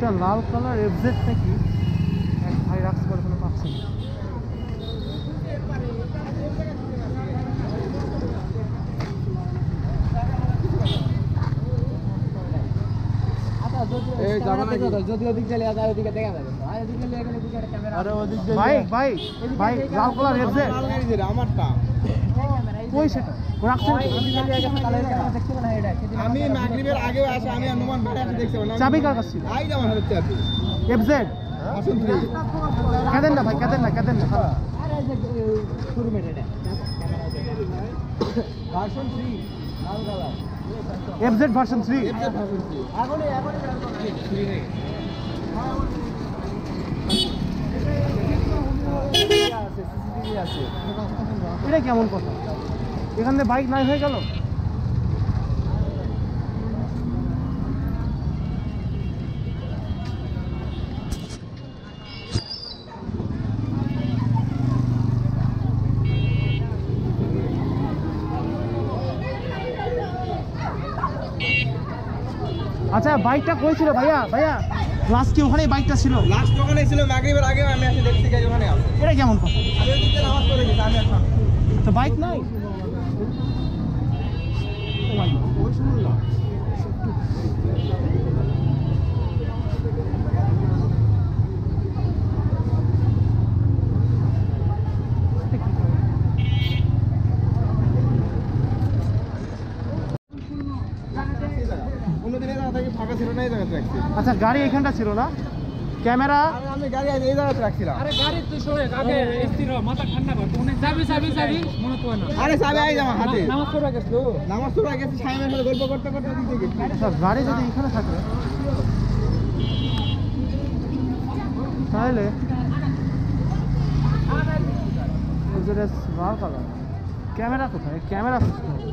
একটা লাল colour FZ নাকি এক ভাই রাখতে পারে, কোনো পাচ্ছি না। ভাই ভাই ভাই লাল কালার এফজেড আমারটা কই সেটা রাখছেন? আমি মাগরিবের আগে আসি, আমি অনুমান করে আসি দেখছি না। চাবি কার কাছে ছিল? আই আমার হাতে চাবি এফজেড আসুন প্লিজ কাদেন না ভাই, কাদেন না কাদেন না। আরে যে শুরু মেটে এটা ভার্সন 3 লাল কালার এফজেড ভার্সন 3 ভার্সন 3 এখনই ফ্রি নেই আছে। এটা কেমন কথা? এখান থেকে বাইক নাই হয়ে গেল। আচ্ছা বাইকটা কই ছিল ভাইয়া? ভাইয়া লাস্ট কি ওখানেই বাইকটা ছিল? লাস্ট ওখানে ছিল মাগরিবের আগে আমি আসি দেখছি গাড়ি ওখানে আছে। এটা কেমন কথা? আমি ওদিকে নামাজ পড়ে গেছি, আমি এখন তো বাইক নাই। ওই শুনুন না ফাঁকা ছিল না, এই জায়গাতে রাখছি। আচ্ছা গাড়ি এখানটা ছিল না, ক্যামেরা আমি গাড়ি এই জায়গাতে রাখছিলাম। আরে গাড়ি তুই সরে আগে স্থির হ, মাথা ঠান্ডা কর। তুমি চাবি মনে তো না। আরে চাবি আই আমার হাতে। নামাজ পড়া গেছো? নামাজ পড়ে গেছি, সাইমের সাথে গল্প করতে করতে দিতে গেছি। আচ্ছা গাড়ি যদি এখানে থাকে তাহলে লাল কালার ক্যামেরা কোথায়? ক্যামেরা খুঁজতে হবে।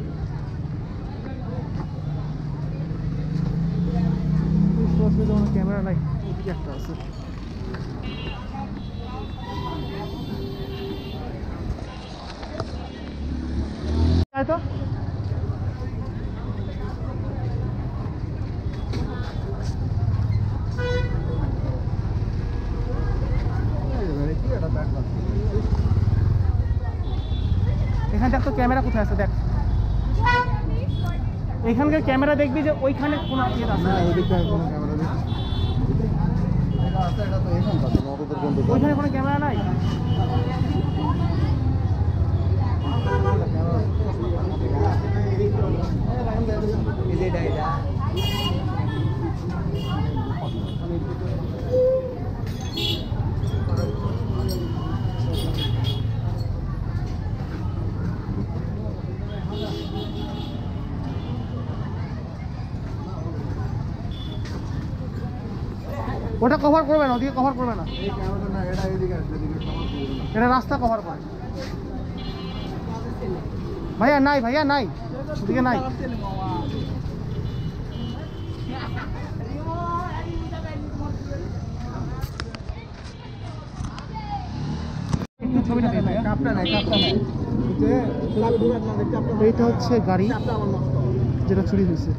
ক্যামেরা নাই, এদিকে একটা আছে। তাই তো এখানটা তো ক্যামেরা কোথায় আছে দেখ। এখানকার ক্যামেরা দেখবি যে ওইখানে কোনো ইয়ে আছে না, ওইখানে কোনো ক্যামেরা নাই। ওটা কভার করবে না, ওদিকে কভার করবে না, এটা রাস্তা কভার করে। ভাইয়া নাই, ভাইয়া নাই, ওদিকে নাই। ছবিটা এইটা হচ্ছে গাড়ি যেটা চুরি হয়েছে।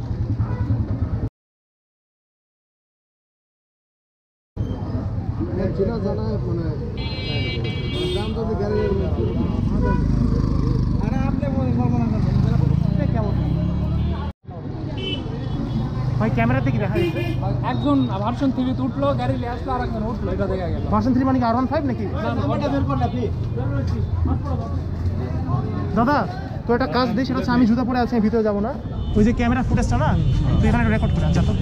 ভাই ক্যামেরাতে কি দেখা যাচ্ছে? একজন ভার্সন 3 তে উঠলো, গাড়ি নিয়ে আসলো, আর একজন উঠলো, এটা দেখা গেল। ভার্সন 3 মানে কি R15 নাকি? দাদা তো একটা কাজ দিই, সেটা হচ্ছে আমি জুতা পরে আছি, ভিতরে যাবো না, ওই যে ক্যামেরা ফুটেজটা না, তুই এখানে রেকর্ড করে আচ্ছা তো